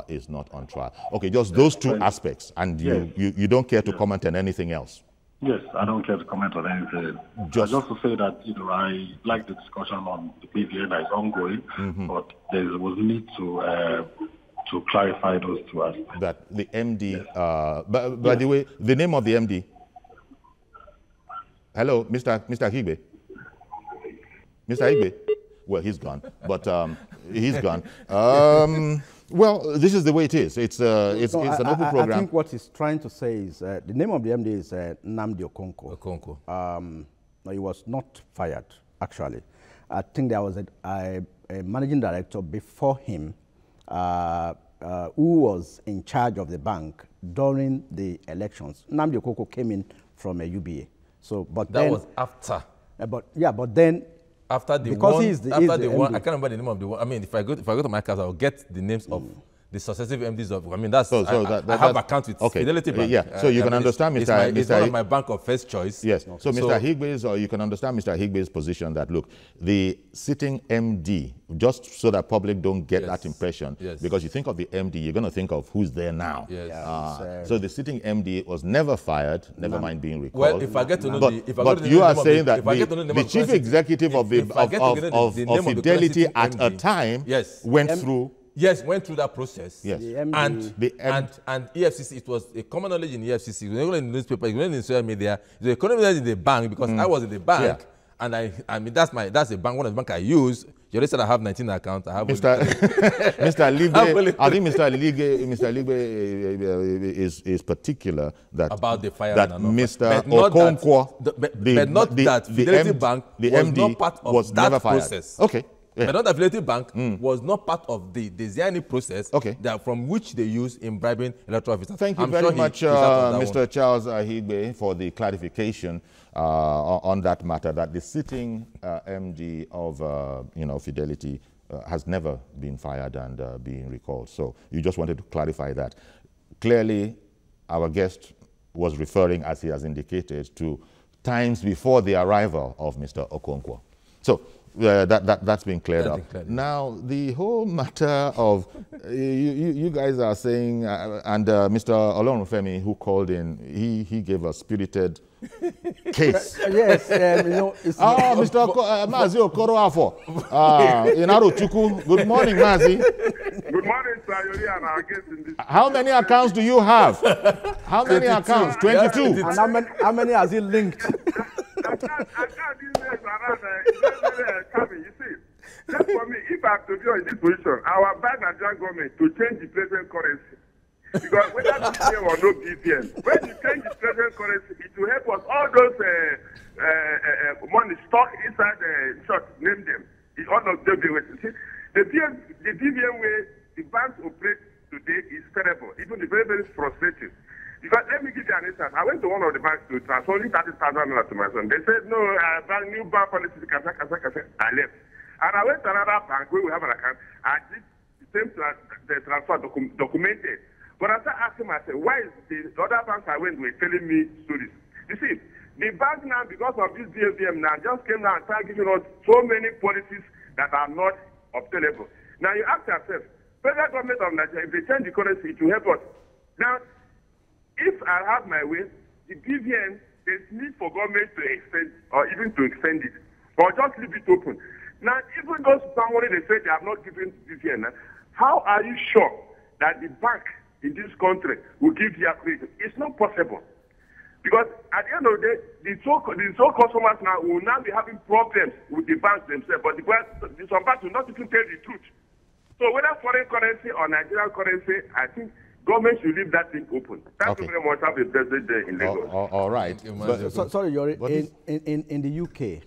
S1: is not on trial. Okay, just those two aspects, and you don't care to comment on anything else?
S6: Yes, I don't care to comment on anything. Just to say that, I like the discussion on the BVN that is ongoing, but there was need to clarify those two aspects.
S1: That the MD, by the way, the name of the MD. Hello, Mr. Higbe. Mr. Higbe. Well, he's gone, but he's gone. Well, this is the way it is. It's an open program.
S2: I think what he's trying to say is the name of the MD is Nnamdi Okonkwo. No, he was not fired, actually. I think there was a managing director before him who was in charge of the bank during the elections. Nnamdi Okonkwo came in from a UBA. So, but
S3: that was after.
S2: But then.
S3: After the
S2: because
S3: one,
S2: he's the
S3: one, I can't remember the name of the one. I mean, if I go to my class, I'll get the names of the successive MDs of. I mean, that's I have accounts with Fidelity Bank.
S1: So you can understand, Mr.
S3: It's one of my bank of first choice.
S1: Yes. So Mr. Higbe's, or you can understand Mr. Higbe's position that look, the sitting MD, just so that public don't get that impression, because you think of the MD, you're going to think of who's there now. So the sitting MD was never fired, never mind being recalled.
S3: Well, if I get to know
S1: but you are saying that the chief executive of Fidelity at a time went through.
S3: Yes, went through that process.
S1: Yes.
S3: And EFCC, it was a common knowledge in EFCC. It was not in the newspaper, it was not in social media. It was a common knowledge in the bank because I was in the bank. And I mean, that's a bank, one of the bank I use. You already said I have 19 accounts. I have
S1: Mr. Ligbe, I think Mr. Ligbe is particular that
S3: about the fire
S1: that Mr. Okonkwo,
S3: but not that Fidelity Bank was not part of that process.
S1: Okay.
S3: But not that Fidelity Bank was not part of the ZINE process that from which they use in bribing electoral officers.
S1: Thank you very much, Mr. Charles Ahigbe, for the clarification on that matter, that the sitting MD of Fidelity has never been fired and being recalled. So you just wanted to clarify that. Clearly, our guest was referring, as he has indicated, to times before the arrival of Mr. Okonkwo. So that's been cleared up. Now, the whole matter of, you guys are saying, and Mr. Olorunfemi, who called in, he gave a spirited case.
S2: Yes,
S1: Mr. Mazi Okoroafo, in Arochukwu. Good morning, Mazi.
S8: Good morning, sir.
S1: How many accounts do you have? How many accounts? 22.
S2: And how many has he linked?
S8: You see, just for me, if I have to be in this position, our bank and government to change the present currency. Because whether BVN or no BVN, when you change the present currency, it will help us. All those money stock inside the shop, name them. It's all of them. See, the BVN way the banks operate today is terrible. Even very, very frustrating. Because let me give you an instance. I went to one of the banks to transfer only 30,000 to my son. They said, no, new bank policy, I left. And I went to another bank where we have an account, and this same the transfer documented. But I started asking myself, why is the other banks I went were telling me stories? You see, the bank now, because of this BVN now, just came down and started giving us so many policies that are not obtainable. Now you ask yourself, Federal government of Nigeria, if they change the currency, it will help us. Now, if I have my way, the BVN, there's need for government to extend or even to extend it, or just leave it open. Now, even those somebody they say they have not given BVN, how are you sure that the bank in this country will give their credit? It's not possible. Because at the end of the day, the sole customers now will now be having problems with the banks themselves, but some banks will not even tell the truth. So whether foreign currency or Nigerian currency, I think government should leave that thing open. Thank you very much. Have a blessed day in Lagos.
S1: All right.
S2: Sorry, Yori, in the UK,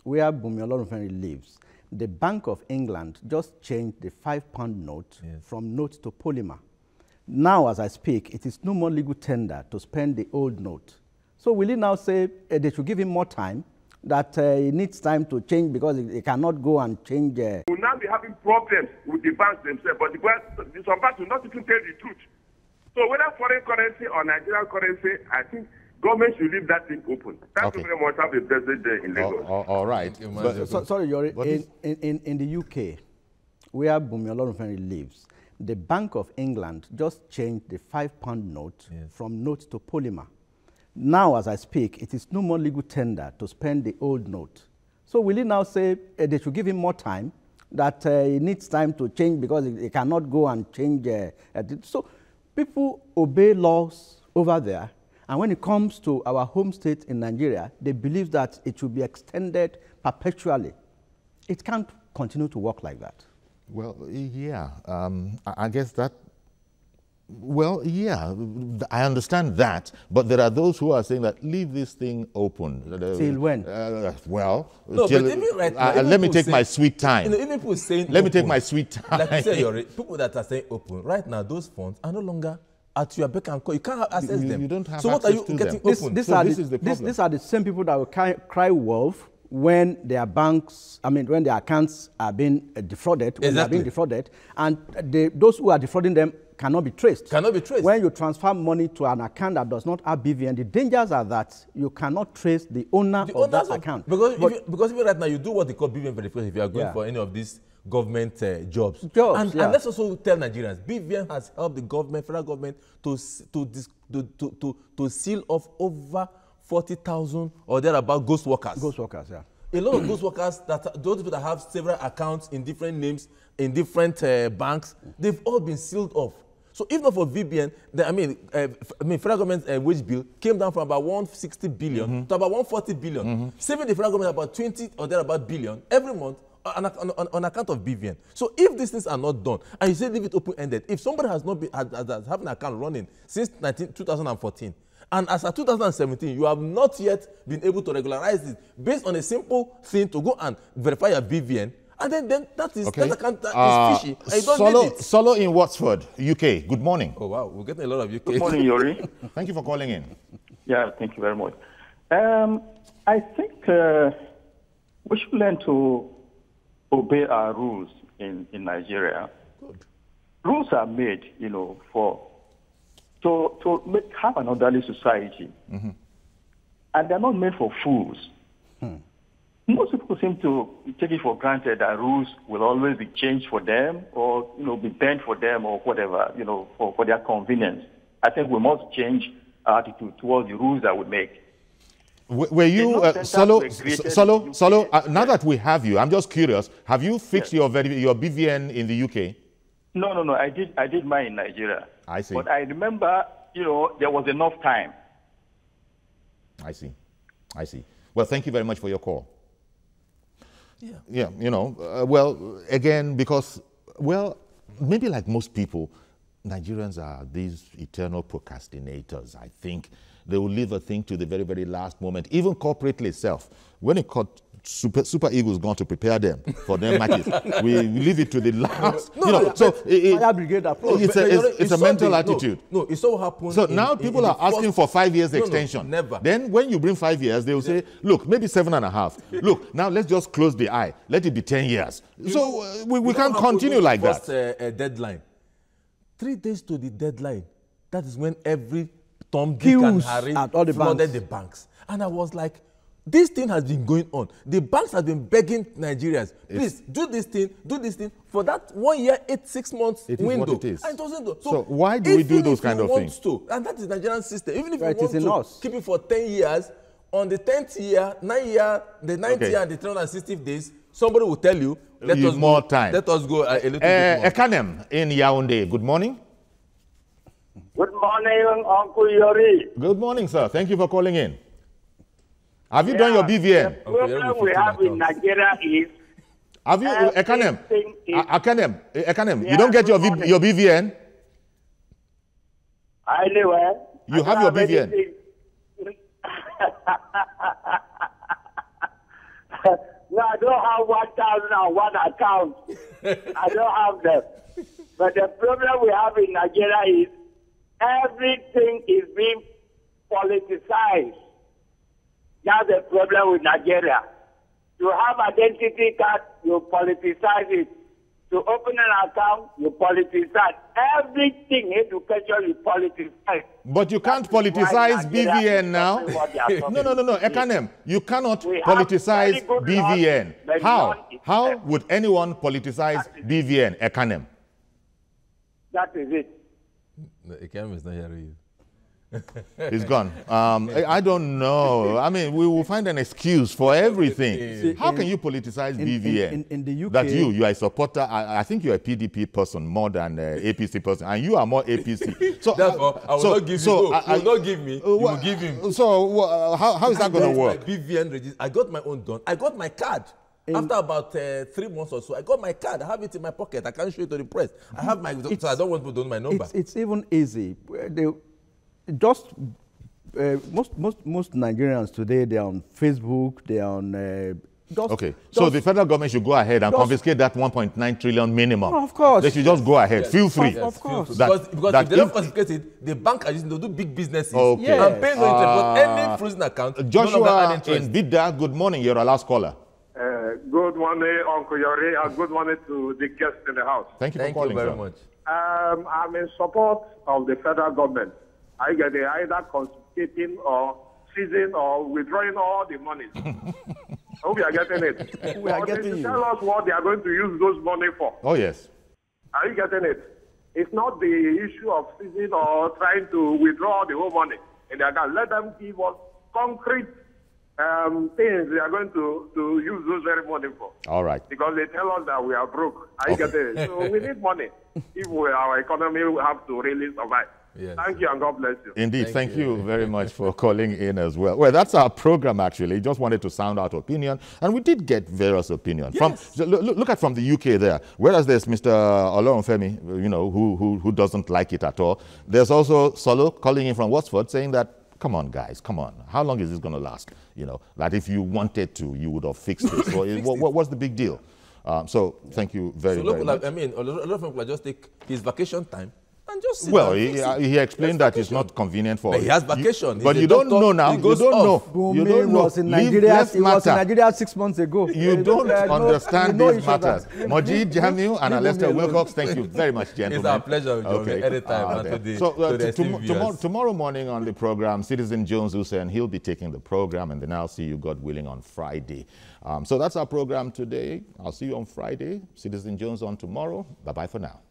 S2: where Bumi Olorunfenmi lives, the Bank of England just changed the £5 note from note to polymer. Now, as I speak, it is no more legal tender to spend the old note. So will he now say they should give him more time, that he needs time to change because he cannot go and change?
S8: Will now be having problems with the banks themselves, but some banks will not even tell the truth. So whether foreign currency or Nigerian currency, I think government should leave that thing open. Thank you very much. Have a blessed day in Lagos.
S1: All right.
S2: Sorry, Yori, in the UK, where Bumi Olorunfenmi lives, the Bank of England just changed the £5 note from note to polymer. Now, as I speak, it is no more legal tender to spend the old note. So will he now say they should give him more time, that he needs time to change because he cannot go and change? So people obey laws over there, and when it comes to our home state in Nigeria, they believe that it should be extended perpetually. It can't continue to work like that.
S1: Well, yeah, I guess that, well, yeah, I understand that, but there are those who are saying that leave this thing open.
S2: Till when?
S1: Well,
S3: no,
S1: till,
S3: but even right now,
S1: let me take my sweet time.
S3: Even people saying
S1: let me take my sweet time.
S3: Like you said, people that are saying open, right now, those funds are no longer at your beck and call. You can't access them.
S1: You don't have
S3: so
S1: access
S3: what are you
S1: to
S3: getting
S1: them.
S3: open?
S1: This is the problem.
S2: These are the same people that will cry wolf when their banks, when their accounts are being defrauded, when they are being defrauded, and those who are defrauding them cannot be traced.
S3: Cannot be traced.
S2: When you transfer money to an account that does not have BVN, the dangers are that you cannot trace the owner of that account.
S3: Because even right now, you do what they call BVN verification if you are going for any of these government jobs. And let's also tell Nigerians, BVN has helped the government, federal government, to seal off over 40,000 or thereabout ghost workers.
S2: Ghost workers, yeah.
S3: A lot of ghost workers, those people that have several accounts in different names, in different banks, they've all been sealed off. So if not for VBN, federal government wage bill came down from about 160 billion to about 140 billion, saving the federal government about 20 or thereabout billion every month on account of BVN. So if these things are not done, and you say leave it open-ended, if somebody has not been has an account running since 2014, and as of 2017, you have not yet been able to regularize it based on a simple thing to go and verify your BVN, and then that account is fishy, and you don't need it.
S1: Solo in Watford, UK. Good morning.
S3: Oh, wow. We're getting a lot of UK.
S9: Good morning, Yori.
S1: Thank you for calling in.
S9: Yeah, thank you very much. I think we should learn to obey our rules in Nigeria.
S3: Good.
S9: Rules are made, to have an orderly society. And they're not made for fools. Most people seem to take it for granted that rules will always be changed for them or, be bent for them or whatever, for their convenience. I think we must change our attitude towards the rules that we make.
S1: Were you, Solo, now that we have you, I'm just curious, have you fixed your BVN in the UK?
S9: No, I did mine in Nigeria.
S1: I see.
S9: But I remember, there was enough time.
S1: I see. Well, thank you very much for your call. Yeah, well, again, because, maybe like most people, Nigerians are these eternal procrastinators, I think. They will leave a thing to the very, very last moment, even corporately itself. When it caught Super Eagles going to prepare them for their matches, we leave it to the last. It's a mental attitude.
S3: No, it so happened.
S1: So now people are asking for 5 years extension.
S3: Never.
S1: Then when you bring 5 years, they will say, look, maybe 7.5. Look, now let's just close the eye. Let it be 10 years. So we can't continue like that.
S3: Deadline. 3 days to the deadline. That is when every Tom, Dick, and Harry flooded the banks. And I was like, This thing has been going on. The banks have been begging Nigerians, please do this thing for that 1 year, 6 months window.
S1: What it is.
S3: And it doesn't do.
S1: So why do we do those kind of things?
S3: And that is the Nigerian system. Even if
S2: right,
S3: you want to keep it for 10 years, on the 10th year, 9th year, the 9th year, and the 360 days, somebody will tell you, let us
S1: more time.
S3: Let us go a little bit more.
S1: Ekanem in Yaoundé, good morning.
S10: Good morning, Uncle Yori.
S1: Good morning, sir. Thank you for calling in. Have you done your BVN?
S10: The problem we have in Nigeria is...
S1: Have you, Ekanem, you don't get your BVN?
S10: Anyway.
S1: You have your BVN?
S10: No, I don't have 1,001 accounts. I don't have them. But the problem we have in Nigeria is everything is being politicized. That's the problem with Nigeria. You have identity card, you politicize it. To open an account, you politicize. Everything, education, you politicize.
S1: But you can't politicize BVN now. No, Ekanem, you cannot politicize BVN. How would anyone politicize BVN, Ekanem?
S10: That is it.
S3: Ekanem is not hearing you.
S1: It's gone. I don't know. I mean, we will find an excuse for everything. See, how can you politicize BVN?
S2: In the UK,
S1: that you are a supporter. I think you're a PDP person more than APC person, and you are more APC. So
S3: therefore, I will not give you. You will not give me. You will give him.
S1: So how is that going to work?
S3: BVN register. I got my own done. I got my card. After about 3 months or so, I got my card. I have it in my pocket. I can't show it to the press. I have my. So I don't want to know my number.
S2: It's even easy. Most Nigerians today, they're on Facebook, they're on...
S1: so the federal government should go ahead and confiscate that 1.9 trillion minimum.
S2: Oh, of course.
S1: They should just go ahead. Yes. Feel free.
S2: Of course.
S3: Because if they don't confiscate it, the bank are using to do big businesses. Okay. And pay no interest. But any frozen account,
S1: Joshua in Bidda, good morning. You're our last caller.
S8: Good morning, Uncle Yori, and good morning to the guests in the house.
S1: Thank you for calling,
S3: very much.
S8: I'm in support of the federal government. I get either confiscating or seizing or withdrawing all the money. I hope you are getting it.
S2: We are getting you.
S8: Tell us what they are going to use those money for.
S1: Oh, yes.
S8: Are you getting it? It's not the issue of seizing or trying to withdraw the whole money in their account. Let them give us concrete things they are going to use those very money for.
S1: All right.
S8: Because they tell us that we are broke. Are you getting it? So we need money if our economy will have to really survive. Yes. Thank you and God bless you.
S1: Indeed, thank you very much for calling in as well. Well, that's our program actually. Just wanted to sound out opinion, and we did get various opinions.
S3: Yes.
S1: Look at from the UK there. Whereas there's Mr. Olorunfemi, you know, who doesn't like it at all. There's also Solo calling in from Watford saying that, come on, guys, come on. How long is this going to last? You know, that if you wanted to, you would have fixed it. So what's the big deal? So thank you very much.
S3: I mean, a lot of people just take his vacation time. And just sit
S1: well, he explained that it's not convenient for.
S3: But he has vacation.
S1: But you don't know now. You don't know. You don't know.
S2: Was in Nigeria. He was in Nigeria 6 months ago.
S1: You don't understand these matters. Majid, Jamiu, and Alester Wilcox, thank you very much, gentlemen.
S3: It's our pleasure, John. Anytime.
S1: So tomorrow morning on the program, Citizen Jones Hussein, he'll be taking the program, and then I'll see you, God willing, on Friday. So that's our program today. I'll see you on Friday. Citizen Jones on tomorrow. Bye-bye for now.